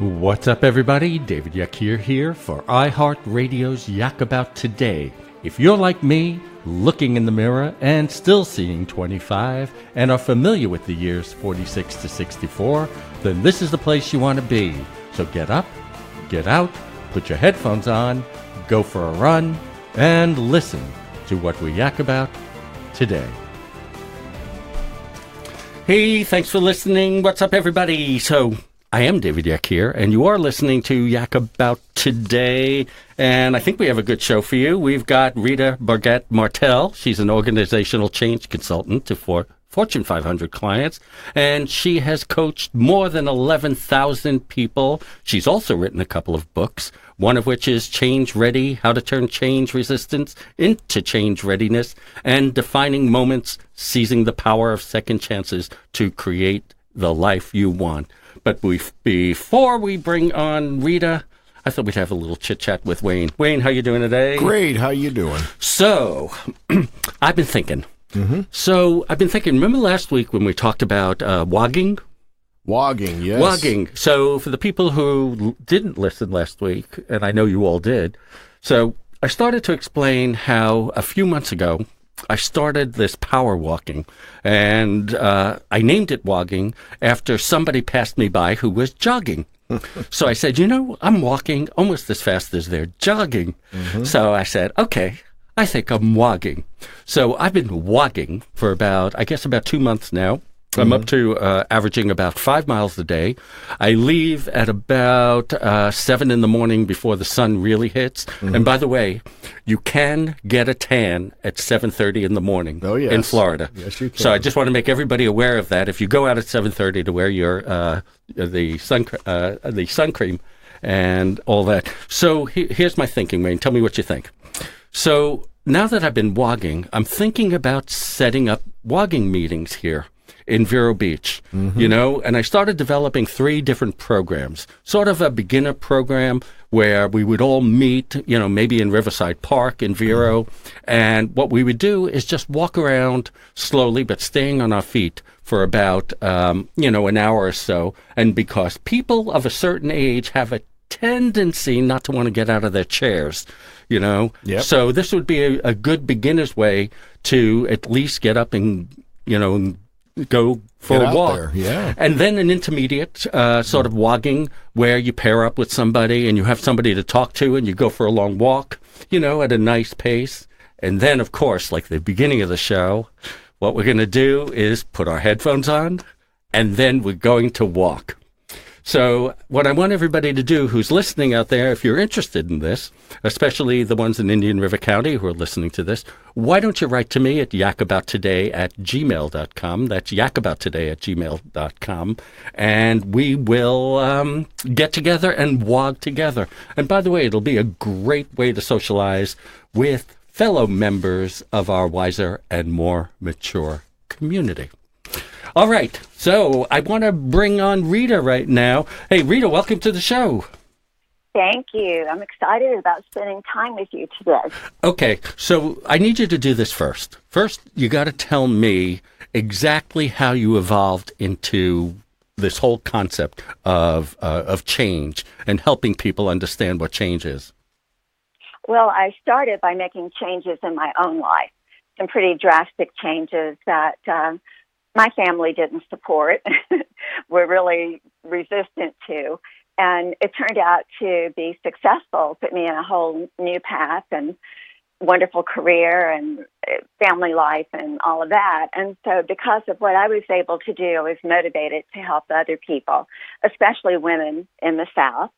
What's up, everybody? David Yakir here for iHeartRadio's Yak About Today. If you're like me, looking in the mirror and still seeing 25, and are familiar with the years 46 to 64, then this is the place you want to be. So get up, get out, put your headphones on, go for a run, and listen to what we yak about today. Hey, thanks for listening. What's up, everybody? So I am David Yakir, and you are listening to Yak About Today, and I think we have a good show for you. We've got Rita Burgett-Martell. She's an organizational change consultant to Fortune 500 clients, and she has coached more than 11,000 people. She's also written a couple of books, one of which is Change Ready, How to Turn Change Resistance into Change Readiness, and Defining Moments, Seizing the Power of Second Chances to Create the Life You Want. But before we bring on Rita, I thought we'd have a little chit-chat with Wayne. Wayne, how you doing today? Great. How you doing? So, I've been thinking. Remember last week when we talked about wogging? Wogging, yes. Wogging. So, for the people who didn't listen last week, and I know you all did, so I started to explain how a few months ago, I started this power walking, and I named it wogging after somebody passed me by who was jogging. So I said, I'm walking almost as fast as they're jogging. So I said, okay, I think I'm wogging. So I've been wogging for about 2 months now. I'm up to averaging about 5 miles a day. I leave at about 7 in the morning before the sun really hits. And by the way, you can get a tan at 7:30 in the morning in Florida. Yes, you can. So I just want to make everybody aware of that. If you go out at 7:30 to wear your the sun cream and all that. So here's my thinking, Wayne. Tell me what you think. So now that I've been wogging, I'm thinking about setting up wogging meetings here in Vero Beach, and I started developing 3 different programs, sort of a beginner program where we would all meet, maybe in Riverside Park in Vero, and what we would do is just walk around slowly, but staying on our feet for about, an hour or so, and because people of a certain age have a tendency not to want to get out of their chairs, Yep. So this would be a good beginner's way to at least get up and, go for Get a out walk. there, yeah. And then an intermediate sort of wogging where you pair up with somebody and you have somebody to talk to and you go for a long walk, at a nice pace. And then, of course, like the beginning of the show, what we're going to do is put our headphones on and then we're going to walk. So what I want everybody to do who's listening out there, if you're interested in this, especially the ones in Indian River County who are listening to this, why don't you write to me at yakabouttoday@gmail.com. That's yakabouttoday@gmail.com. And we will get together and wog together. And by the way, it'll be a great way to socialize with fellow members of our wiser and more mature community. All right, so I want to bring on Rita right now. Hey, Rita, welcome to the show. Thank you. I'm excited about spending time with you today. Okay, so I need you to do this first. First, you got to tell me exactly how you evolved into this whole concept of change and helping people understand what change is. Well, I started by making changes in my own life, some pretty drastic changes that my family didn't support, were really resistant to. And it turned out to be successful, put me in a whole new path and wonderful career and family life and all of that. And so because of what I was able to do, I was motivated to help other people, especially women in the South,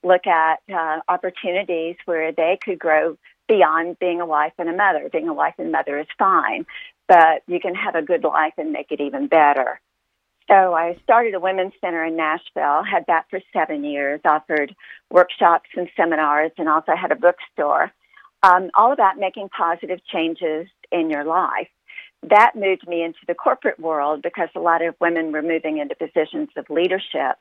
look at opportunities where they could grow beyond being a wife and a mother. Being a wife and mother is fine, but you can have a good life and make it even better. So I started a women's center in Nashville, had that for 7 years, offered workshops and seminars, and also had a bookstore, all about making positive changes in your life. that moved me into the corporate world because a lot of women were moving into positions of leadership,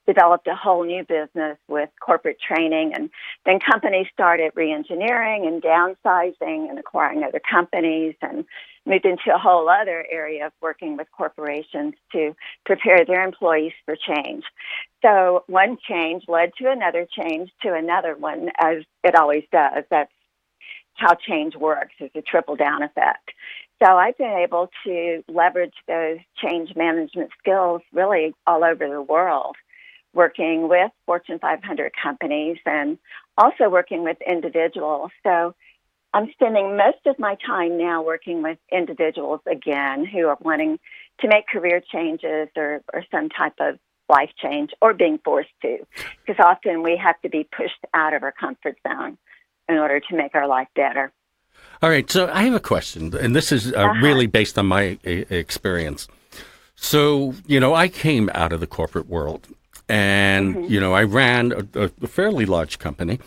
developed a whole new business with corporate training, and then companies started re-engineering and downsizing and acquiring other companies, and moved into a whole other area of working with corporations to prepare their employees for change. So one change led to another change to another one, as it always does. That's how change works. It's a trickle-down effect. So I've been able to leverage those change management skills really all over the world, working with Fortune 500 companies and also working with individuals. So I'm spending most of my time now working with individuals again who are wanting to make career changes or some type of life change, or being forced to, because often we have to be pushed out of our comfort zone in order to make our life better. All right, so I have a question, and this is really based on my experience. So, I came out of the corporate world, and, I ran a fairly large company.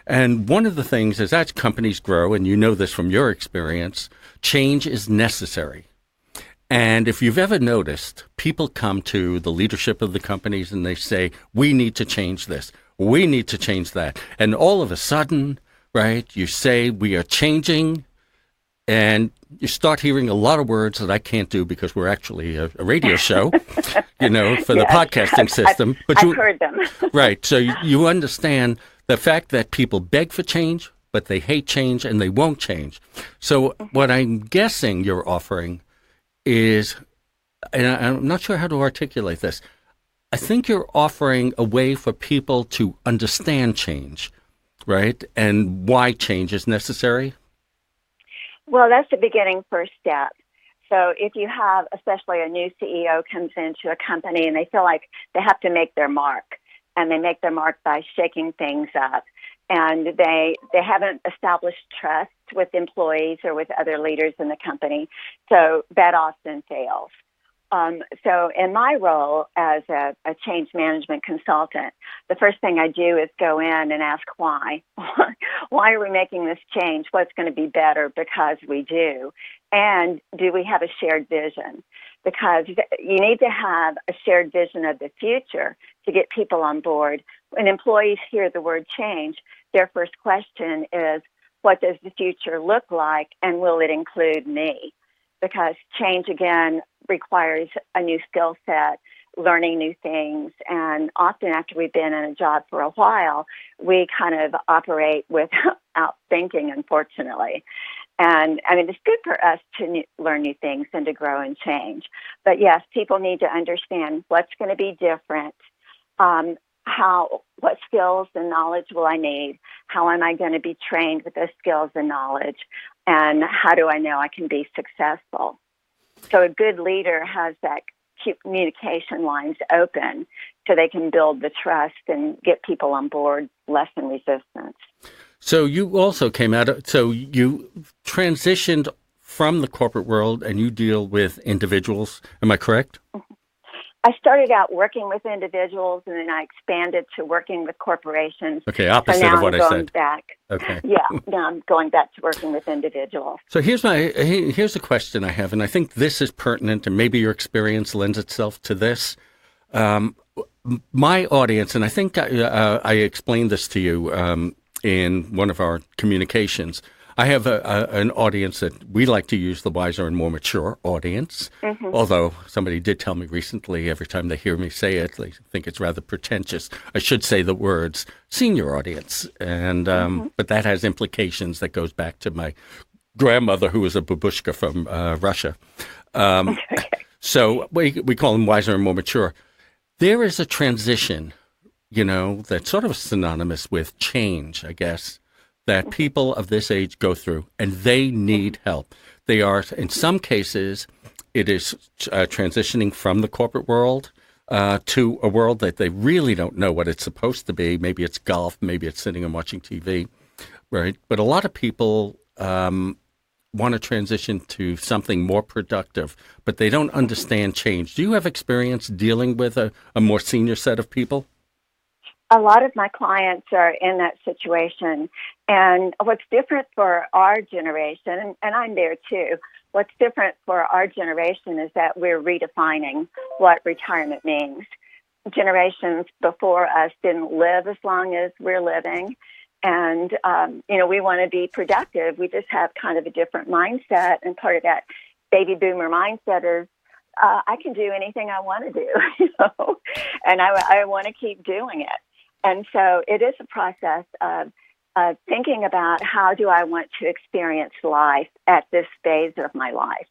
And one of the things is as companies grow, and you know this from your experience, change is necessary. And if you've ever noticed, people come to the leadership of the companies and they say, we need to change this, we need to change that. And all of a sudden, right, you say we are changing, and you start hearing a lot of words that I can't do because we're actually a radio show, for the podcasting system. But I've heard them. Right. So you understand the fact that people beg for change, but they hate change and they won't change. So what I'm guessing you're offering is, and I'm not sure how to articulate this, I think you're offering a way for people to understand change, right? And why change is necessary? Well, that's the beginning first step. So if you have, especially a new CEO comes into a company and they feel like they have to make their mark, and they make their mark by shaking things up, and they haven't established trust with employees or with other leaders in the company, so that often fails. So in my role as a change management consultant, the first thing I do is go in and ask why. Why are we making this change? What's going to be better because we do? And do we have a shared vision? Because you need to have a shared vision of the future to get people on board. When employees hear the word change, their first question is, what does the future look like, and will it include me? Because change, again, requires a new skill set, learning new things, and often after we've been in a job for a while, we kind of operate without thinking, unfortunately. And, it's good for us to learn new things and to grow and change. But, yes, people need to understand what's going to be different, what skills and knowledge will I need, how am I going to be trained with those skills and knowledge, and how do I know I can be successful? So a good leader has that communication lines open so they can build the trust and get people on board, lessen resistance. So you also you transitioned from the corporate world and you deal with individuals. Am I correct? I started out working with individuals, and then I expanded to working with corporations. Okay, opposite of what I said. Back. Okay. Yeah, now I'm going back to working with individuals. So here's a question I have, and I think this is pertinent, and maybe your experience lends itself to this. My audience, and I think I explained this to you in one of our communications. I have an audience that we like to use, the wiser and more mature audience. Mm-hmm. Although somebody did tell me recently, every time they hear me say it, they think it's rather pretentious. I should say the words senior audience, and but that has implications that goes back to my grandmother, who was a babushka from Russia. So we call them wiser and more mature. There is a transition, that's sort of synonymous with change, I guess, that people of this age go through, and they need help. They are, in some cases, it is transitioning from the corporate world to a world that they really don't know what it's supposed to be. Maybe it's golf, maybe it's sitting and watching TV, right? But a lot of people want to transition to something more productive, but they don't understand change. Do you have experience dealing with a more senior set of people? A lot of my clients are in that situation. And what's different for our generation, and I'm there too, what's different for our generation is that we're redefining what retirement means. Generations before us didn't live as long as we're living. And, we want to be productive. We just have kind of a different mindset. And part of that baby boomer mindset is, I can do anything I want to do, and I want to keep doing it. And so it is a process of thinking about how do I want to experience life at this phase of my life,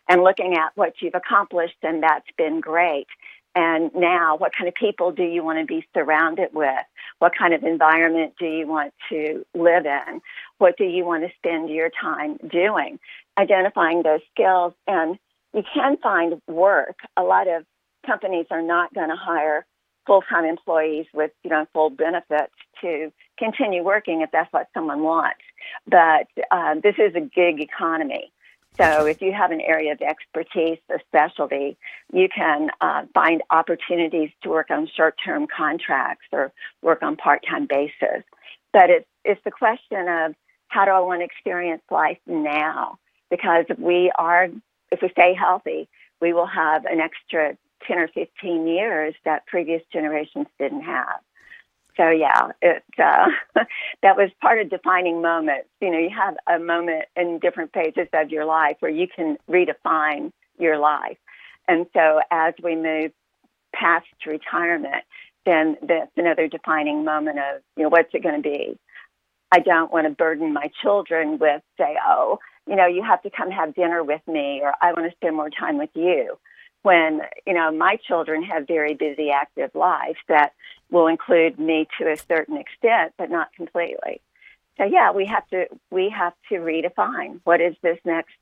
and looking at what you've accomplished, and that's been great. And now, what kind of people do you want to be surrounded with? What kind of environment do you want to live in? What do you want to spend your time doing? Identifying those skills. And you can find work. A lot of companies are not going to hire full-time employees with, full benefits to continue working if that's what someone wants. But this is a gig economy. So if you have an area of expertise, a specialty, you can find opportunities to work on short-term contracts or work on part-time basis. But it's the question of, how do I want to experience life now? Because if we stay healthy, we will have an extra 10 or 15 years that previous generations didn't have. So, that was part of defining moments. You have a moment in different phases of your life where you can redefine your life. And so as we move past retirement, then that's another defining moment of, what's it going to be? I don't want to burden my children with, say, you have to come have dinner with me, or I want to spend more time with you. When, my children have very busy, active lives that will include me to a certain extent, but not completely. So, we have to redefine what is this next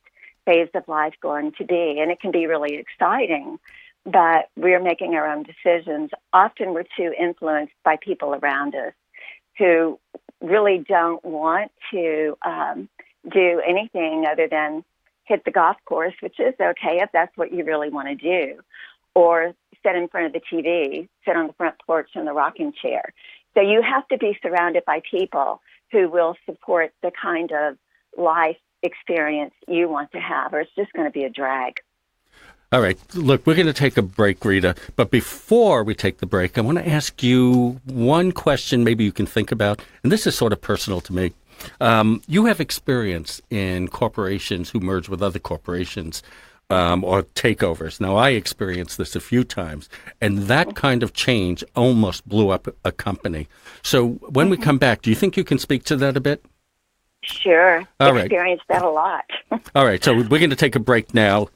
phase of life going to be. And it can be really exciting, but we're making our own decisions. Often we're too influenced by people around us who really don't want to do anything other than hit the golf course, which is okay if that's what you really want to do, or sit in front of the TV, sit on the front porch in the rocking chair. So you have to be surrounded by people who will support the kind of life experience you want to have, or it's just going to be a drag. All right. Look, we're going to take a break, Rita. But before we take the break, I want to ask you one question maybe you can think about, and this is sort of personal to me. You have experience in corporations who merge with other corporations or takeovers. Now, I experienced this a few times, and that kind of change almost blew up a company. So when we come back, do you think you can speak to that a bit? Sure. All right. Experienced that a lot. All right. So we're going to take a break now.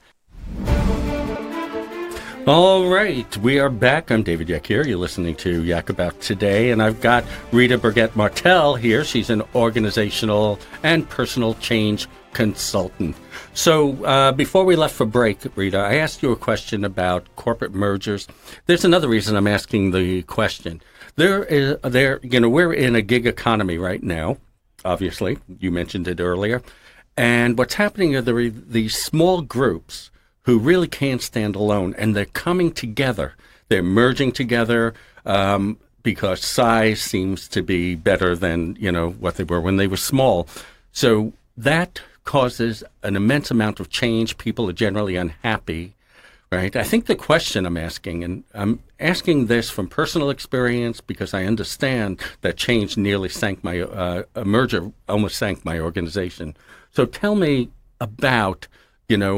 All right, we are back. I'm David Yak here. You're listening to Yak About Today, and I've got Rita Burgett-Martell here. She's an organizational and personal change consultant. So before we left for break, Rita, I asked you a question about corporate mergers. There's another reason I'm asking the question. We're in a gig economy right now, obviously. You mentioned it earlier. And what's happening are these small groups who really can't stand alone, and they're coming together. They're merging together because size seems to be better than, what they were when they were small. So that causes an immense amount of change. People are generally unhappy, right? I think the question I'm asking, and I'm asking this from personal experience because I understand that change nearly sank a merger almost sank my organization. So tell me about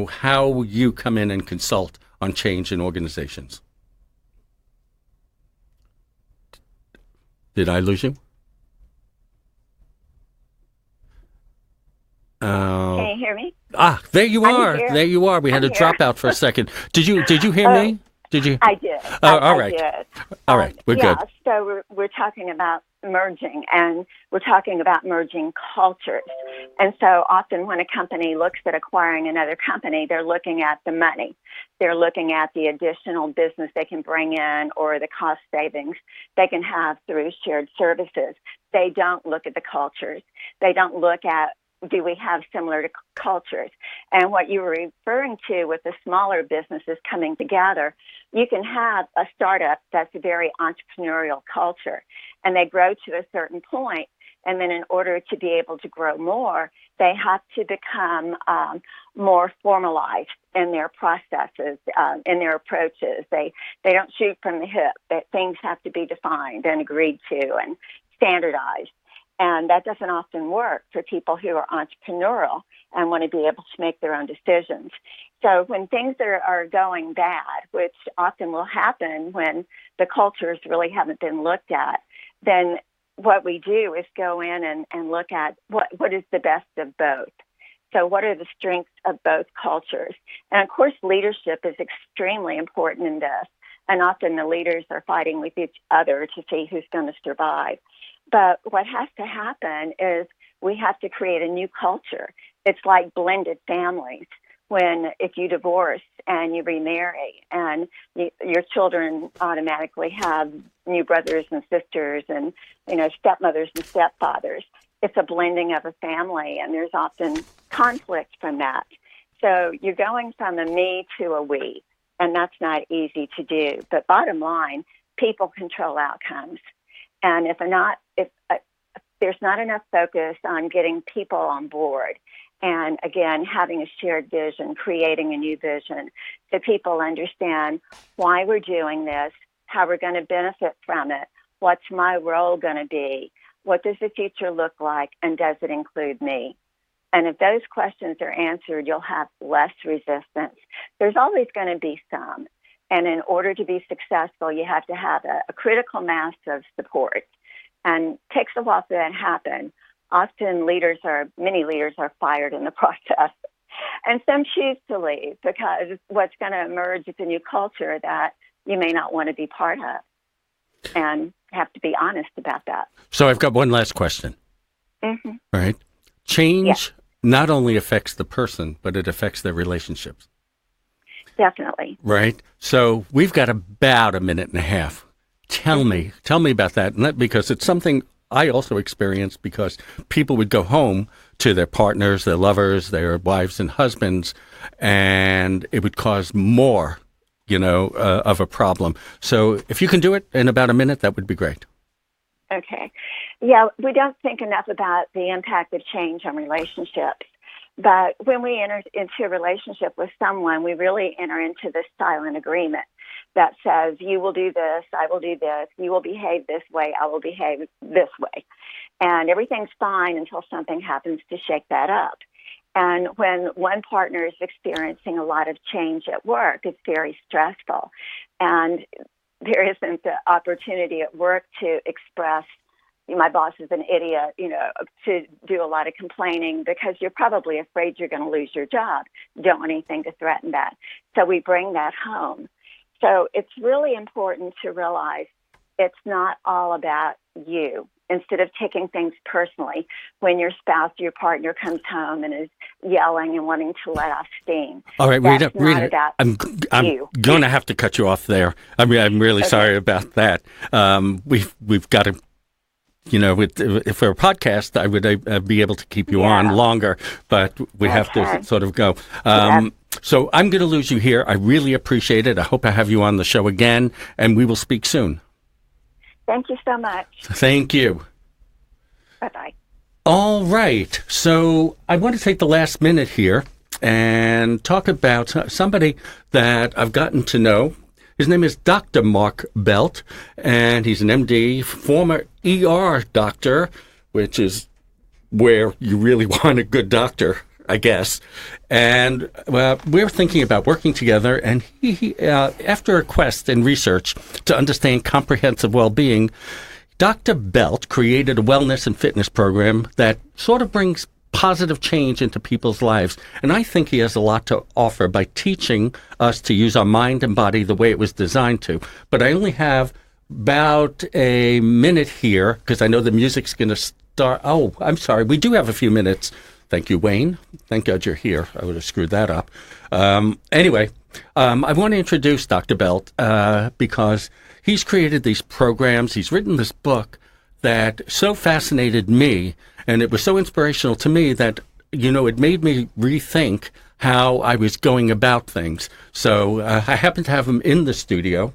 how you come in and consult on change in organizations. Did I lose you? Can you hear me? There you are. There you are. We had a dropout for a second. Did you hear me? Did you? I did. All right. I did. All right. We're good. So we're talking about merging, and we're talking about merging cultures. And so often when a company looks at acquiring another company, they're looking at the money. They're looking at the additional business they can bring in or the cost savings they can have through shared services. They don't look at the cultures. They don't look at, do we have similar cultures? And what you were referring to with the smaller businesses coming together, you can have a startup that's a very entrepreneurial culture, and they grow to a certain point, and then in order to be able to grow more, They have to become more formalized in their processes, in their approaches. They don't shoot from the hip. That things have to be defined and agreed to and standardized. And that doesn't often work for people who are entrepreneurial and want to be able to make their own decisions. So when things are going bad, which often will happen when the cultures really haven't been looked at, then what we do is go in and look at what is the best of both. So what are the strengths of both cultures? And of course, leadership is extremely important in this. And often the leaders are fighting with each other to see who's going to survive. But what has to happen is we have to create a new culture. It's like blended families. If you divorce and you remarry and your children automatically have new brothers and sisters and, stepmothers and stepfathers, it's a blending of a family, and there's often conflict from that. So you're going from a me to a we, and that's not easy to do. But bottom line, people control outcomes. And if there's not enough focus on getting people on board, and again, having a shared vision, creating a new vision, so people understand why we're doing this, how we're going to benefit from it, what's my role going to be, what does the future look like, and does it include me? And if those questions are answered, you'll have less resistance. There's always going to be some. And in order to be successful, you have to have a critical mass of support. And it takes a while for that to happen. Often many leaders are fired in the process. And some choose to leave because what's going to emerge is a new culture that you may not want to be part of, and have to be honest about that. So I've got one last question. Mm-hmm. Right? Change not only affects the person, but it affects their relationships. Definitely. Right? So we've got about a minute and a half. Tell me about that, because it's something I also experienced, because people would go home to their partners, their lovers, their wives and husbands, and it would cause more, of a problem. So if you can do it in about a minute, that would be great. Okay. Yeah, we don't think enough about the impact of change on relationships. But when we enter into a relationship with someone, we really enter into this silent agreement that says, you will do this, I will do this, you will behave this way, I will behave this way. And everything's fine until something happens to shake that up. And when one partner is experiencing a lot of change at work, it's very stressful. And there isn't the opportunity at work to express, my boss is an idiot, to do a lot of complaining, because you're probably afraid you're going to lose your job. You don't want anything to threaten that. So we bring that home. So it's really important to realize it's not all about you. Instead of taking things personally, when your spouse, your partner comes home and is yelling and wanting to let off steam. All right, Rita, I'm going to have to cut you off there. I'm really sorry about that. We've got to. If for a podcast, I would be able to keep you on longer, but we have to sort of go. So I'm going to lose you here. I really appreciate it. I hope I have you on the show again, and we will speak soon. Thank you so much. Thank you. Bye-bye. All right. So I want to take the last minute here and talk about somebody that I've gotten to know. His name is Dr. Mark Belt, and he's an MD, former ER doctor, which is where you really want a good doctor, I guess. And we're thinking about working together, and he after a quest in research to understand comprehensive well-being, Dr. Belt created a wellness and fitness program that sort of brings positive change into people's lives. And I think he has a lot to offer by teaching us to use our mind and body the way it was designed to. But I only have about a minute here, because I know the music's going to start. Oh, I'm sorry. We do have a few minutes. Thank you, Wayne. Thank God you're here. I would have screwed that up. Anyway, I want to introduce Dr. Belt because he's created these programs. He's written this book that so fascinated me, and it was so inspirational to me that, it made me rethink how I was going about things. So I happen to have him in the studio,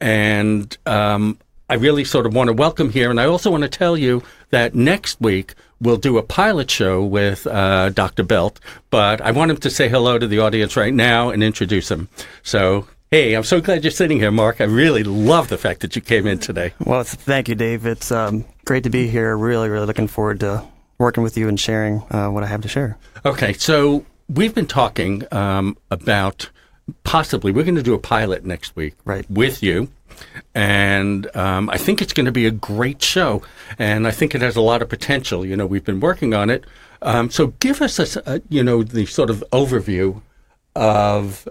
and I really sort of want to welcome here. And I also want to tell you that next week we'll do a pilot show with Dr. Belt, but I want him to say hello to the audience right now and introduce him. So, hey, I'm so glad you're sitting here, Mark. I really love the fact that you came in today. Well, thank you, Dave. It's great to be here. Really, really looking forward to working with you and sharing what I have to share. Okay, so we've been talking about possibly we're going to do a pilot next week with you. And I think it's going to be a great show. And I think it has a lot of potential. You know, we've been working on it. So give us, the sort of overview of,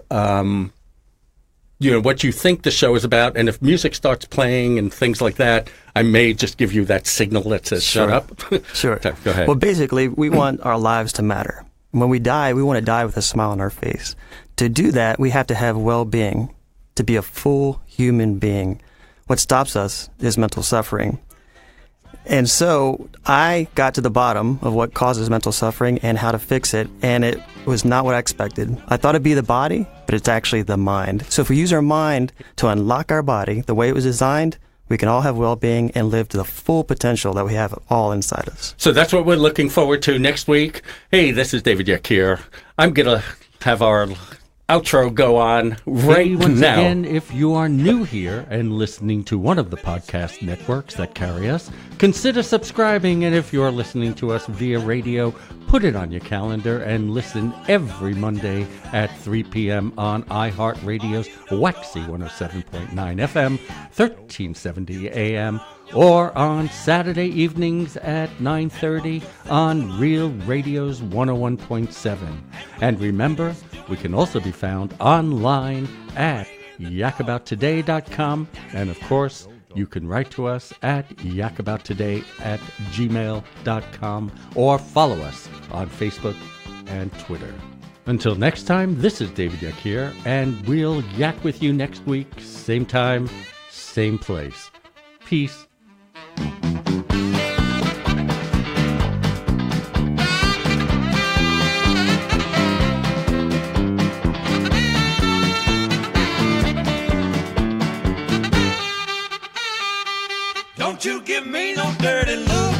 what you think the show is about. And if music starts playing and things like that, I may just give you that signal that says, shut up. Sure. So, go ahead. Well, basically, we want our lives to matter. When we die, we want to die with a smile on our face. To do that, we have to have well-being, to be a full human being. What stops us is mental suffering. And so I got to the bottom of what causes mental suffering and how to fix it, and it was not what I expected. I thought it'd be the body, but it's actually the mind. So if we use our mind to unlock our body the way it was designed, we can all have well-being and live to the full potential that we have all inside us. So that's what we're looking forward to next week. Hey, this is David Yeck here. I'm going to have our outro go on right once now. Again, if you are new here and listening to one of the podcast networks that carry us, consider subscribing. And if you're listening to us via radio, put it on your calendar and listen every Monday at 3 p.m. on iHeartRadio's Waxy 107.9 FM, 1370 AM, or on Saturday evenings at 9:30 on Real Radio's 101.7. And remember, we can also be found online at yakabouttoday.com. And of course, you can write to us at yakabouttoday@gmail.com or follow us on Facebook and Twitter. Until next time, this is David Yeck here, and we'll yak with you next week, same time, same place. Peace. Don't you give me no dirty look.